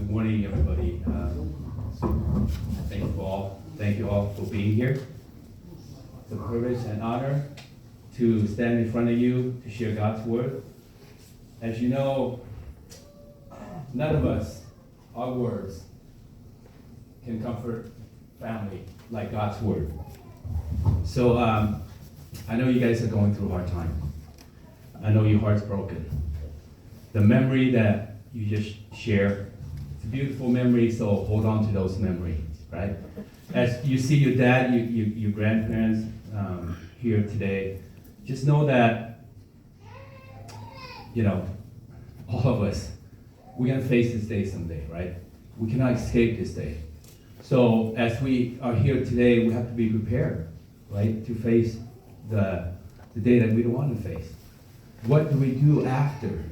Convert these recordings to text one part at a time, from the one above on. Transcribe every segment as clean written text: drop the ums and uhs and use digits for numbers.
Good morning, everybody. Thank you all for being here. It's a privilege and honor to stand in front of you to share God's word. As you know, none of us, our words, can comfort family like God's word. So I know you guys are going through a hard time. I know your heart's broken. The memory that you just share, it's a beautiful memory, so hold on to those memories, right? As you see your dad, your grandparents here today, just know that, all of us, we're gonna face this day someday, right? We cannot escape this day. So as we are here today, we have to be prepared, right, to face the day that we don't want to face. What do we do after,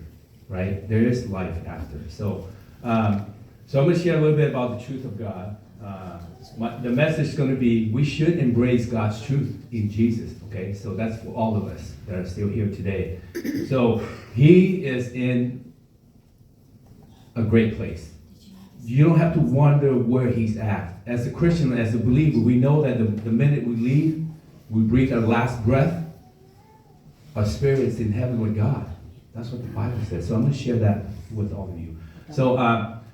right? There is life after. So I'm going to share a little bit about the truth of God. The message is going to be, we should embrace God's truth in Jesus, okay? So that's for all of us that are still here today. So he is in a great place. You don't have to wonder where he's at. As a Christian, as a believer, we know that the minute we leave, we breathe our last breath, our spirit is in heaven with God. That's what the Bible says. So I'm going to share that with all of you. So,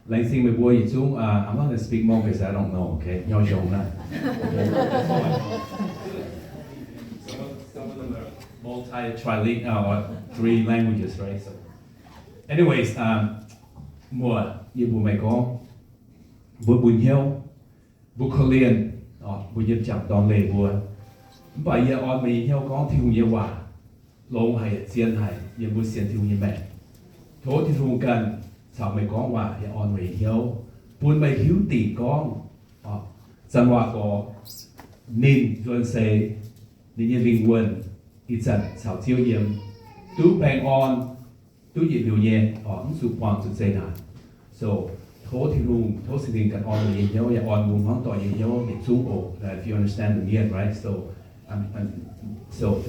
mbuo Jiem, I'm not going to speak more because I don't know, okay? Some of them are multi-trilingual, 3 languages, right? So, anyways, mùa như bùa mày có bùa bùn hiếu bùa khờ liền bùa nhập chậm đòn lề bùa bởi giờ on mày hiếu có thiêu nhiều quả lông hay xiên hay giờ bùa xiên thiêu nhiều mẹ thố thì thùng cần sao mày có quả giờ on mày hiếu buồn mày hiếu tỷ con dân hòa có nín ruộng xây nín như linh quần ít dần sao chiếu yếm tú bèn on tú dịp biểu nhẹ sụp hoàng sụp xây nản so thố thì rung thố sinh tình cần on mày hiếu giờ on vùng hoang tỏi hiếu để xuống ổ if you understand the meaning, right? So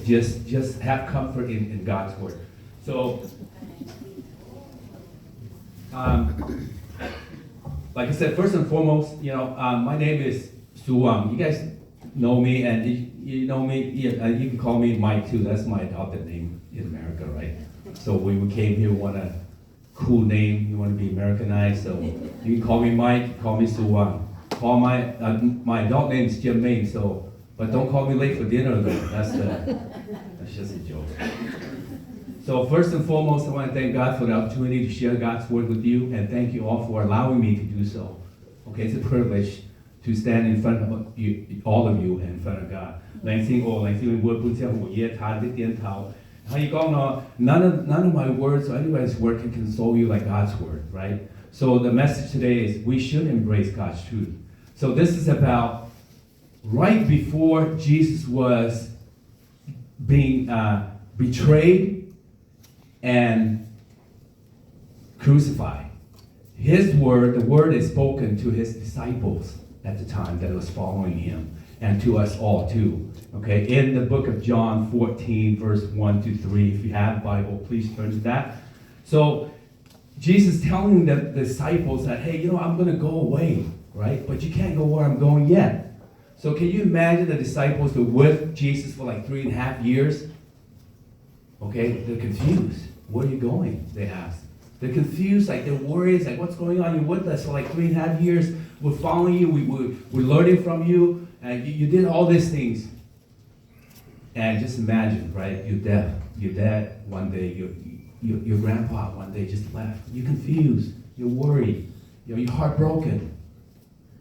just have comfort in God's word. So like I said, first and foremost, my name is Suwang. You guys know me, and you know me. Yeah, you can call me Mike too. That's my adopted name in America, right? So we came here, want a cool name. You want to be Americanized, so you can call me Mike. Call me Suwang. Call my adult name is Jiem. So. But don't call me late for dinner though. That's just a joke. So first and foremost, I want to thank God for the opportunity to share God's word with you, and thank you all for allowing me to do so. Okay, it's a privilege to stand in front of you, all of you, in front of God. None of my words or anybody's word can console you like God's word, right? So the message today is we should embrace God's truth. So this is about right before Jesus was being betrayed and crucified. The word is spoken to his disciples at the time that was following him, and to us all too. Okay, in the book of John 14, verse 1 to 3. If you have a Bible, please turn to that. So Jesus telling the disciples that, hey, I'm going to go away, right? But you can't go where I'm going yet. So can you imagine the disciples who were with Jesus for like 3.5 years? Okay, they're confused. Where are you going? They ask. They're confused, like they're worried, like what's going on? You're with us for like 3.5 years. We're following you. We're learning from you, and you did all these things. And just imagine, right? Your dad one day, your grandpa one day just left. You're confused. You're worried. You're heartbroken.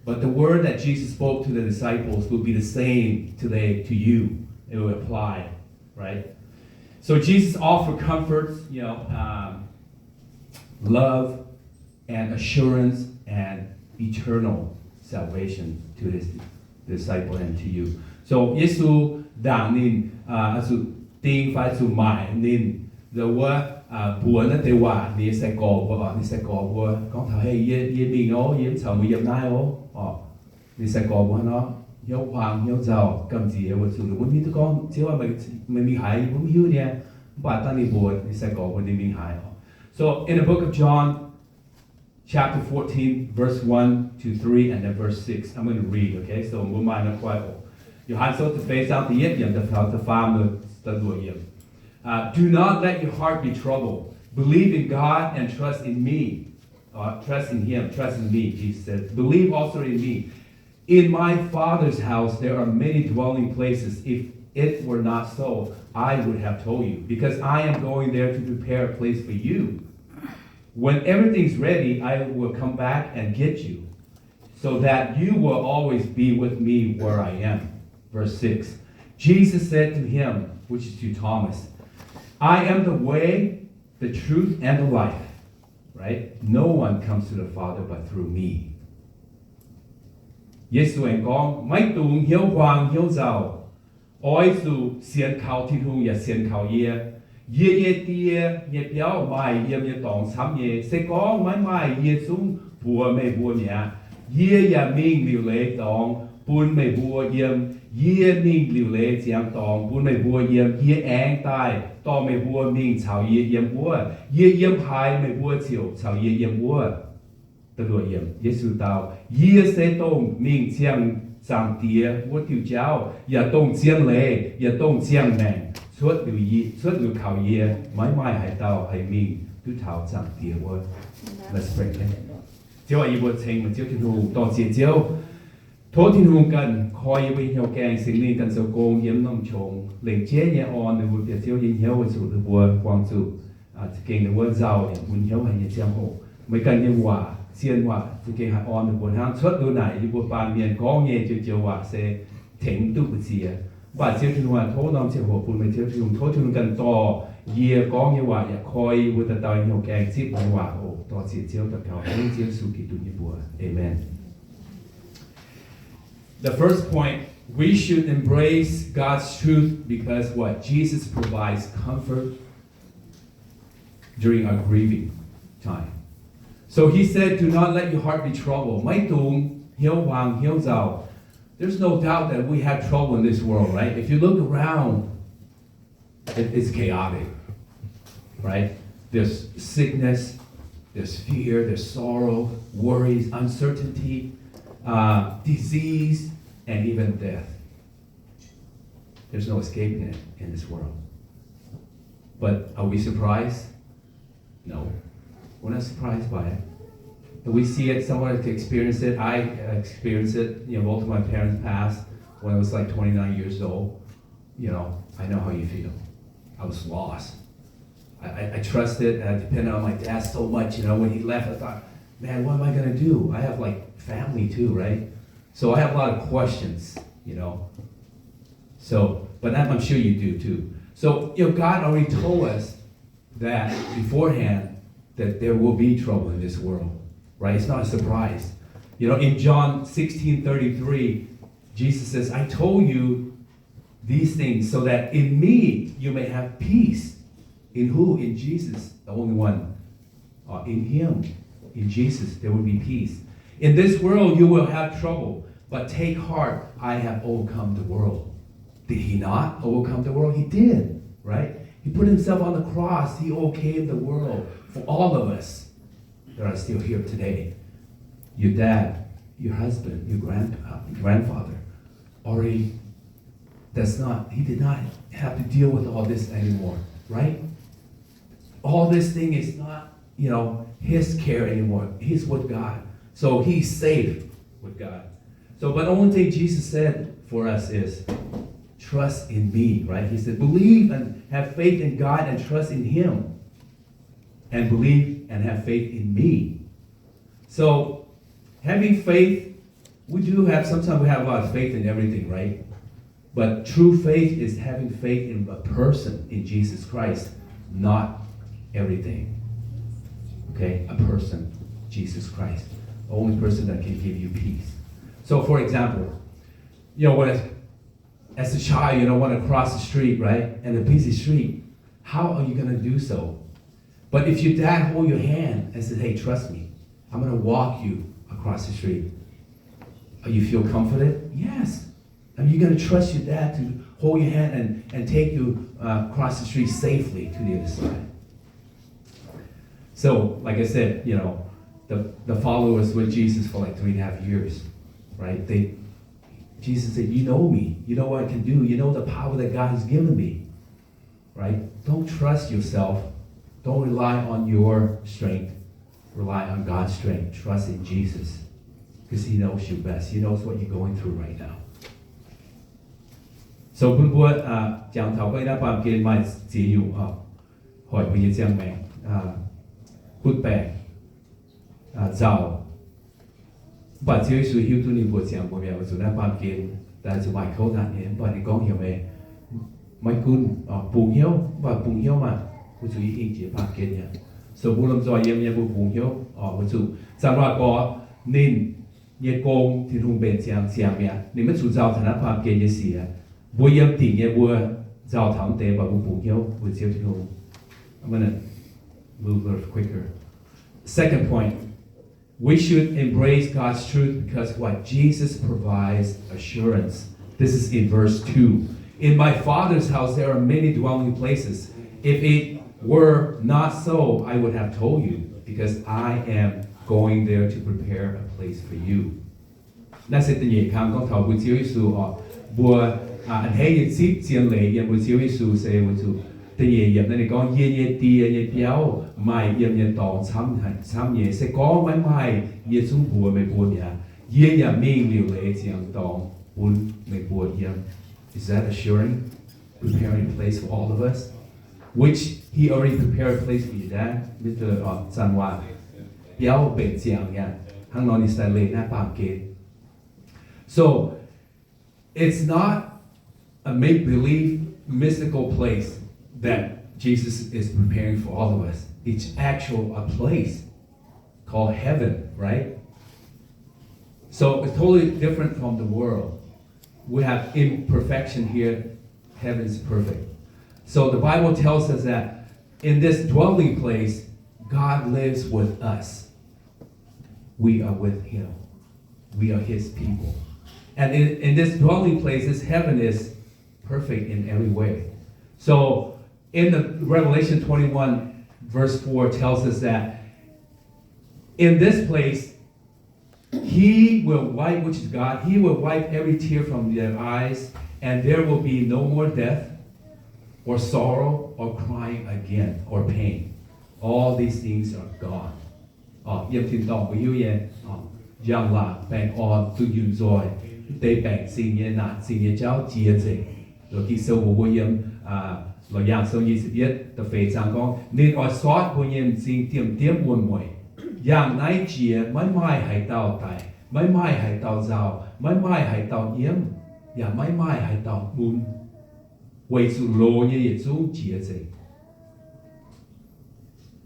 But the word that Jesus spoke to the disciples will be the same today to you. It will apply, right? So Jesus offered comfort, love and assurance and eternal salvation to his disciple and to you. So Giêsu đã nín sự tin phải sự mãi nín rồi qua buồn nó tiêu hòa ní sẽ có con thằng hay ye bị nó yếm chồng bị yếm nai ní sẽ có nó hiếu hoàng hiếu giàu cầm gì ở sự muốn biết con chứ mình bị hại muốn hiếu nha bạn ta ní buồn ní sẽ có vấn đề bị hại. So in the book of John chapter 14, verse 1 to 3, and then verse 6. I'm going to read, okay? So, muốn mai nó quay ổ. Johannes số từ phế sao thì yết yểm the farm the yểm. Do not let your heart be troubled. Believe in God and trust in me. Trust in him, trust in me, Jesus said. Believe also in me. In my Father's house there are many dwelling places. If it were not so, I would have told you, because I am going there to prepare a place for you. When everything's ready, I will come back and get you, so that you will always be with me where I am. Verse 6. Jesus said to him, which is to Thomas, I am the way, the truth, and the life. Right? No one comes to the Father but through me. 耶穌人講，咪動曉橫曉就，愛數先靠天空也先靠耶，耶爹也表買也當參耶，是講買耶穌不沒不命，耶也命了來當本沒不驗，耶命了來將當本沒不驗，耶安大當沒不命朝耶驗我，耶驗派沒不朝朝耶驗我。的落驗，耶穌道：耶是當命將上帝，我就教也當將來，也當將命，出了靠耶，買係道係命，都頭上帝我。Let's pray. 只話要我請我朝天父多謝朝，托天父近，可以為有鏡聖靈近受光鹽濃重，令這嘢按你會別朝應有會做的我幫助，見你我造嘅滿有係嘢將好，咪近嘅話。先話自己係按住本行出到嚟，要個扮面講嘢就話寫停都唔知啊！或者佢話拖攬隻河半咪條用拖條更多，嘢講嘅話又可以會得到有鏡接嘅話哦，多謝招得求，呢招數幾段一步啊 ！Amen. The first point, we should embrace God's truth because what? Jesus provides comfort during our grieving time. So he said, do not let your heart be troubled. There's no doubt that we have trouble in this world, right? If you look around, it's chaotic, right? There's sickness, there's fear, there's sorrow, worries, uncertainty, disease, and even death. There's no escaping it in this world. But are we surprised? No. We're not surprised by it. But we see it, someone to experience it. I experienced it. Both of my parents passed when I was like 29 years old. I know how you feel. I was lost. I trusted and I depended on my dad so much. When he left, I thought, man, what am I going to do? I have like family too, right? So I have a lot of questions, So, but I'm sure you do too. So, God already told us that beforehand, that there will be trouble in this world, right? It's not a surprise. In John 16:33, Jesus says, I told you these things so that in me you may have peace. In who? In Jesus, the only one. In him, in Jesus, there will be peace. In this world you will have trouble, but take heart, I have overcome the world. Did he not overcome the world? He did, right? He put himself on the cross. He overcame the world for all of us that are still here today. Your dad, your husband, your grandfather already he did not have to deal with all this anymore, right? All this thing is not, his care anymore. He's with God. So he's safe with God. So, but the only thing Jesus said for us is, trust in me, right? He said, believe and have faith in God and trust in him. And believe and have faith in me. So, having faith, sometimes we have a lot of faith in everything, right? But true faith is having faith in a person, in Jesus Christ, not everything. Okay? A person, Jesus Christ. The only person that can give you peace. So, for example, as a child, you don't want to cross the street, right? And a busy street. How are you going to do so? But if your dad hold your hand and says, hey, trust me, I'm going to walk you across the street. You feel comforted? Yes. And you're going to trust your dad to hold your hand and take you across the street safely to the other side. So, like I said, the followers with Jesus for like 3.5 years, right? Jesus said, you know me. You know what I can do. You know the power that God has given me, right? Don't trust yourself. Don't rely on your strength. Rely on God's strength. Trust in Jesus because He knows you best. He knows what you're going through right now. So, mbuo giảng thảo quay đã phạm kiến mai chỉ dụ hỏi bây giờ giảng mẹ hút bè giàu bà chỉ sử dụng tu niệm Phật giảng của mẹ và chúng ta phạm kiến đã chỉ bài câu nạn nhé bà đi con hiểu mẹ mấy cún bùng hiếu và bùng hiếu mà của chú ý hình chỉ phạm kiến nhé. So, bù lâm dòi yếm nhé bù bùng hiếu của chú giảng ra có nên nhé công thì hùng bền giảng mẹ nên mất chú giàu thằng đã phạm kiến nhé xì bùa yếm tỉnh nhé bùa giàu thắng tế và bù bùng hiếu bùa chiếu thì hùng. I'm going to move a little quicker. Second point, we should embrace God's truth because what Jesus provides assurance. This is in verse 2. In my Father's house there are many dwelling places. If it were not so, I would have told you, because I am going there to prepare a place for you.那是第二堂講頭會照數會anh thấy những ship chiên lệ yếm với chiếu Giêsu sẽ với chủ thì yếm này có yếm tia yếm béo mai yếm tòng chăm nhẹ sẽ có mai Giêsu bùa mày bùa nhà yếm mình liều lệ chiang tòng bún mày bùa yếm. Is that assuring? Preparing a place for all of us, which He already prepared a place for you, Dad, Mr. San Hoa. Béo bền chiang nha, hang non is that lệ na bám kê. So it's not a make-believe mystical place that Jesus is preparing for all of us. It's actual a place called heaven, right? So it's totally different from the world. We have imperfection here. Heaven's perfect. So the Bible tells us that in this dwelling place, God lives with us. We are with Him. We are His people. And in this dwelling place, this heaven is perfect in every way. So in the Revelation 21 verse 4 tells us that in this place He will wipe, which is God, He will wipe every tear from their eyes, and there will be no more death or sorrow or crying again or pain. All these things are gone. Yếm thiên tông của Hiếu Yên Giang là bèn tu dùn rồi Tây bèn sinh nhé nạn sinh nhé cháu chia dịch. Rồi khi sâu của Hiếu Yên là giang sâu như sự biết tập phê trang con nên ở xót Hiếu Yên sinh tiêm buồn mùi giang nãy chia mấy mai hãy tàu tài mấy mai hãy tàu giàu mấy mai hãy tàu yếm và mấy mai hãy tàu buồn quay sự lô như vậy chú chia dịch.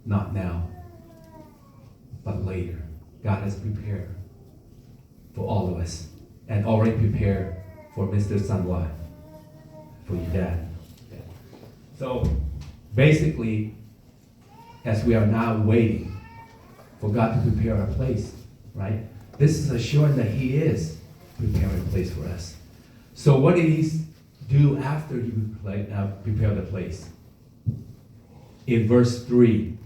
Not now, but later. God has prepared for all of us and already prepared for Mr. Sanwa, for your dad. So basically, as we are now waiting for God to prepare a place, right? This is assuring that He is preparing a place for us. So what did He do after He prepared the place? In verse 3,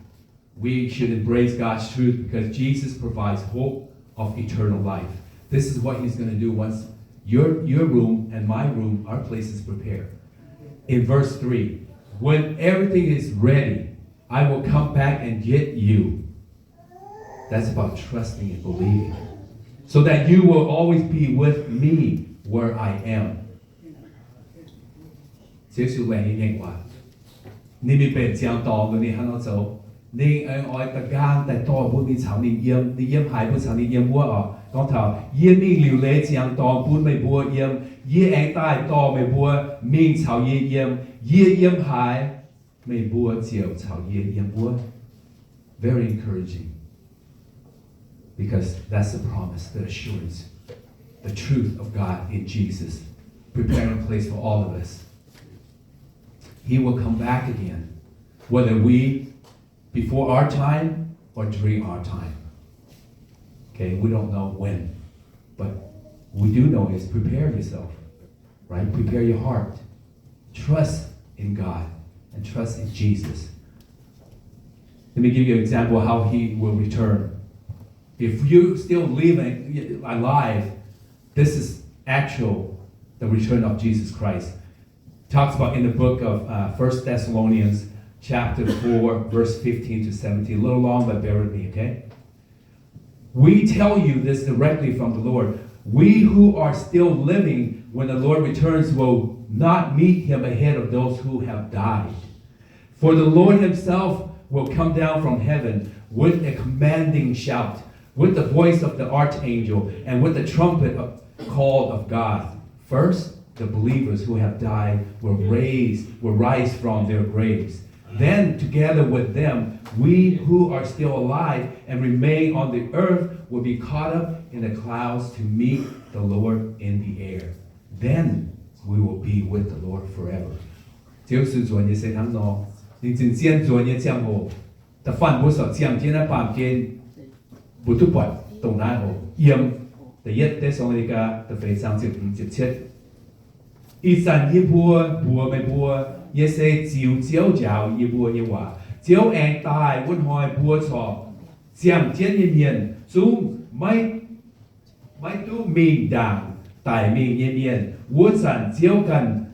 we should embrace God's truth because Jesus provides hope of eternal life. This is what He's going to do once your room and my room, our place is prepared. In verse 3, when everything is ready, I will come back and get you. That's about trusting and believing. So that you will always be with me where I am. 少少靚嘅英話，你咪被這樣當嘅，你喺度做。你愛特間但多半面炒你醃海不炒你醃鍋啊，講頭醃面料理這樣當半咪鍋醃，醃帶多咪鍋面炒醃海咪鍋照炒醃鍋。Very encouraging. Because that's the promise, the assurance, the truth of God in Jesus, preparing a place for all of us. He will come back again, whether we, before our time or during our time. Okay, we don't know when, but we do know is prepare yourself, right? Prepare your heart. Trust in God and trust in Jesus. Let me give you an example of how He will return. If you're still living alive, this is actual the return of Jesus Christ. Talks about in the book of 1 Thessalonians chapter 4, verse 15 to 17. A little long, but bear with me, okay? We tell you this directly from the Lord. We who are still living when the Lord returns will not meet him ahead of those who have died. For the Lord himself will come down from heaven with a commanding shout, with the voice of the archangel, and with the trumpet call of God. First, the believers who have died will rise from their graves. Then, together with them, we who are still alive and remain on the earth will be caught up in the clouds to meet the Lord in the air. Then we will be with the Lord forever. 就是昨天谁谈到，你真正昨天讲过，但反不少讲今天把给不突破动来后，因第一在上那个的非常直接，一三一波波没波。也是照一波一话，照硬大温海波错，相见一面，总ไม่都明ดังแต่明一面，我咱照กัน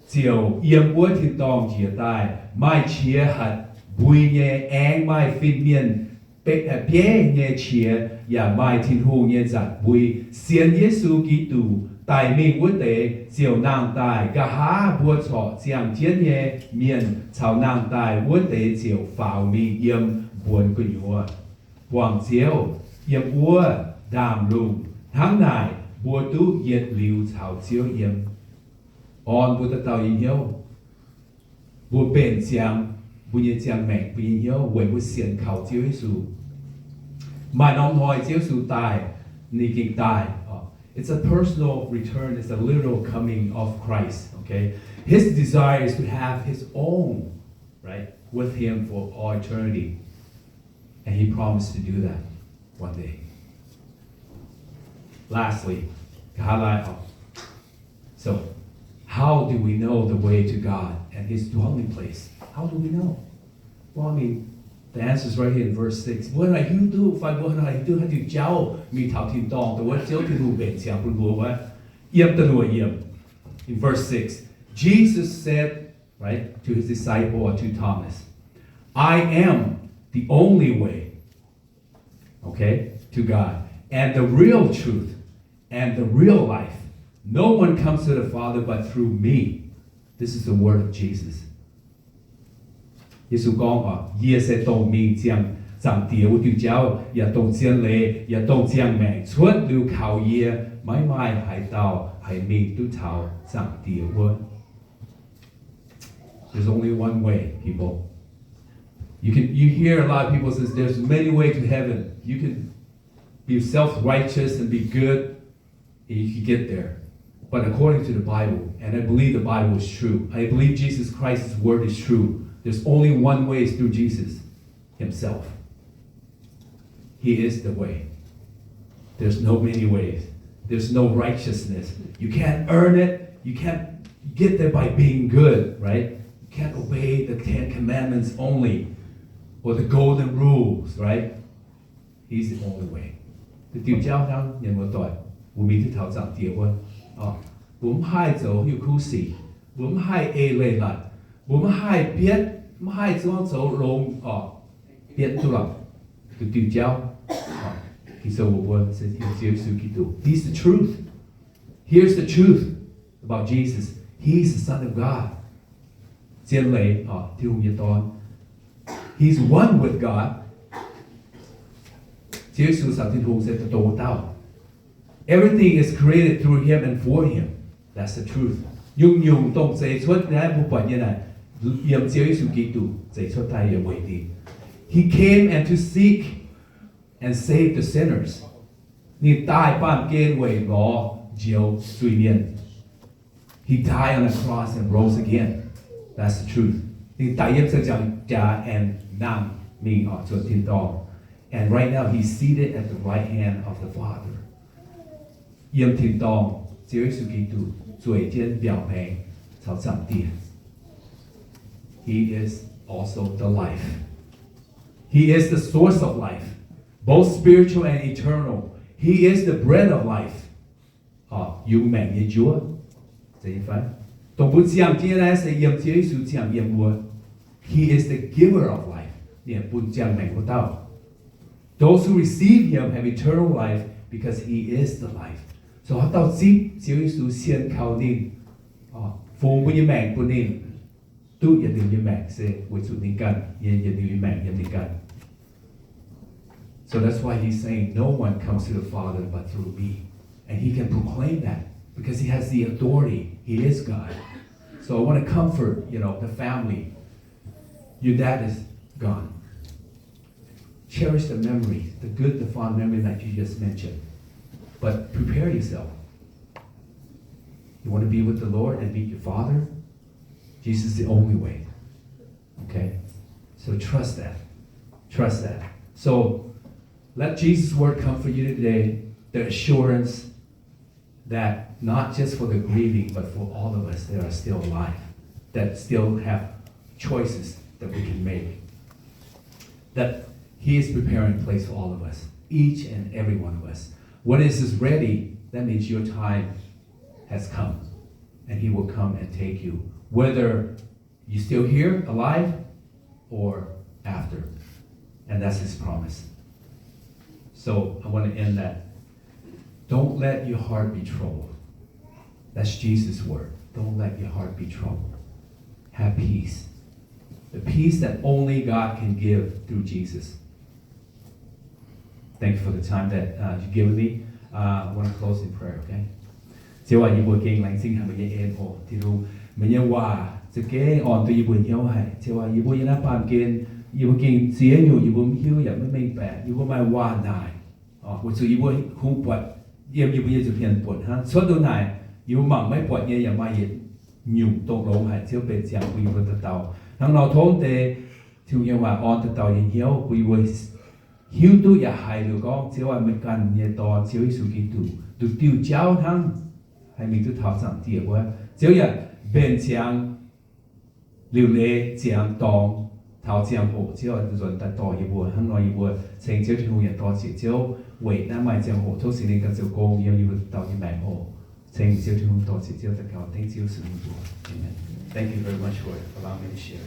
照ยัง波ที่ต้องเจียได้ไม่เชียหัดบุยเนี่ยแองไม่ฟินเมียนเป็ดเปี้ยเนี่ยเชียอย่าไม่ทิ้งหูเนี่ยจัดบุยเสียนเยซูกิตู大明我哋照能大，個下波錯將今夜面朝能大，我哋照浮面應半個月，黃照應我ดำลงทั้งในบัวตุเย็ดลิว朝照應อ่อนบัวตะเตายิงเหี้ยวบัวเป็นเจียงบัวเย็ดเจียงแม่งยิงเหี้ยวเวยบัวเสียนเขาเจียวให้สูมาน้องหอยเจียวสูตายนี่กิ่งตายIt's a personal return. It's a literal coming of Christ, okay? His desire is to have his own, right, with him for all eternity. And he promised to do that one day. Lastly, so how do we know the way to God and his dwelling place? How do we know? Well, I mean, the answer is right here in verse 6. What I do if I what I do have to jiao mi tao tin dong the what jiao to do ben xiang bu luo wa yep the luo yep. In verse 6, Jesus said, right, to his disciple or to Thomas, I am the only way, okay, to God, and the real truth, and the real life. No one comes to the Father but through me. This is the word of Jesus. 耶穌講話，耶穌當面將上吊對焦，也當將你，也當將命出了靠耶，買賣係到係面都頭上吊喎。There's only one way, people. You hear a lot of people say there's many ways to heaven. You can be self-righteous and be good, and you can get there. But according to the Bible, and I believe the Bible is true, I believe Jesus Christ's word is true. There's only one way through Jesus himself. He is the way. There's no many ways. There's no righteousness. You can't earn it. You can't get there by being good, right? You can't obey the 10 Commandments only or the golden rules, right? He's the only way. The 條交通有冇代？會面啲頭集條喎。哦，唔係就要酷事，唔係 A 類啦。我们还别还怎走龙哦，别出了就丢焦哦。其实我是耶稣基督。He's the truth. Here's the truth about Jesus. He's the Son of God. 真理哦，聽一段。He's one with God. 耶穌上天父是做到。Everything is created through Him and for Him. That's the truth. 用動寫出咧冇辦嘢啊！任照耶穌基督寫出太嘅為地。He came and to seek and save the sinners. 你大半間為攞救罪人。He died on the cross and rose again. That's the truth. 你第一次講假 and 難明啊做聽到。And right now he's seated at the right hand of the Father. 任聽到照耶穌基督最間表明朝上帝。He is also the life. He is the source of life. both spiritual and eternal. He is the bread of life. Iu-mienh như Chúa. Thấy phải? Tổng bút chiang kia này sẽ yếm Chúa Giêsu chiang yếm mùa. He is the giver of life. Nè bút chiang mèn của tao. Those who receive Him have eternal life because He is the life. So họ tao tiếp Chúa Giêsu xiên khao tin. Phùng bút như mèn bút nín. Tu yếm điều như mèn sẽ với chủ nín cần. Yếm điều như mèn yếm nín cần. So that's why He's saying no one comes to the Father but through me. And He can proclaim that because He has the authority. He is God. So I want to comfort, the family. Your dad is gone. Cherish the memories, the good, the fond memory that you just mentioned. But prepare yourself. You want to be with the Lord and meet your Father? Jesus is the only way. Okay? So trust that. Trust that. So let Jesus' word comfort you today. The assurance that not just for the grieving, but for all of us that are still alive, that still have choices that we can make. That He is preparing a place for all of us, each and every one of us. When it is ready, that means your time has come, and He will come and take you, whether you're still here, alive, or after. And that's His promise. So I want to end that. Don't let your heart be troubled. That's Jesus' word. Don't let your heart be troubled. Have peace. The peace that only God can give through Jesus. Thank you for the time that you've given me. I want to close in prayer, okay? Chiều qua như buổi kinh lành sinh hàng bây giờ em hồ thì đủ mình nhớ qua sẽ kế on từ buổi nhau hay chiều qua như buổi như nắp bàn kinh như buổi kinh xía nhiều như buổi hiếuอย่างไม่ไม่แปลnhư buổi maiว่านายbuổi sự như buổi khôngปวดเยี่ยมnhư buổiจะเพียนปวดฮะส่วนตัวไหนอยู่หมั่งไม่ปวดเนี่ยอย่างมาเห็นอยู่ตรงลงหายเชี่ยวเป็นเสียงคุยบนตะเตาทั้งเราท้องเตะที่ยังว่าออนตะเตาอย่างเหี้ยวคุยบนหิวตัวอย่าหายหรือก็เชี่ยวว่าเหมือนกันเนี่ยตอนเชี่ยวสุกิตุดูติวเจ้าทั้งให้มีตัวเท้าสั่งเตียว่าเชี่ยวอย่าเป็นเสียงเหลวเล่เสียงตองเท้าเสียงโหเชี่ยวส่วนแต่ต่อยี่บัวทั้งน้อยยี่บัวเสียงเชี่ยวที่หูอย่างต่อเชี่ยวเวทน้ำมันเสียงโหทุกสิ่งนี้กับเชี่ยวโกงยี่ยี่บัวต่อยี่แมงโหเสียงเชี่ยวที่หูต่อเชี่ยวแต่เขาเต็งเชี่ยวสุดบัว Amen. Thank you very much for allowing me to share.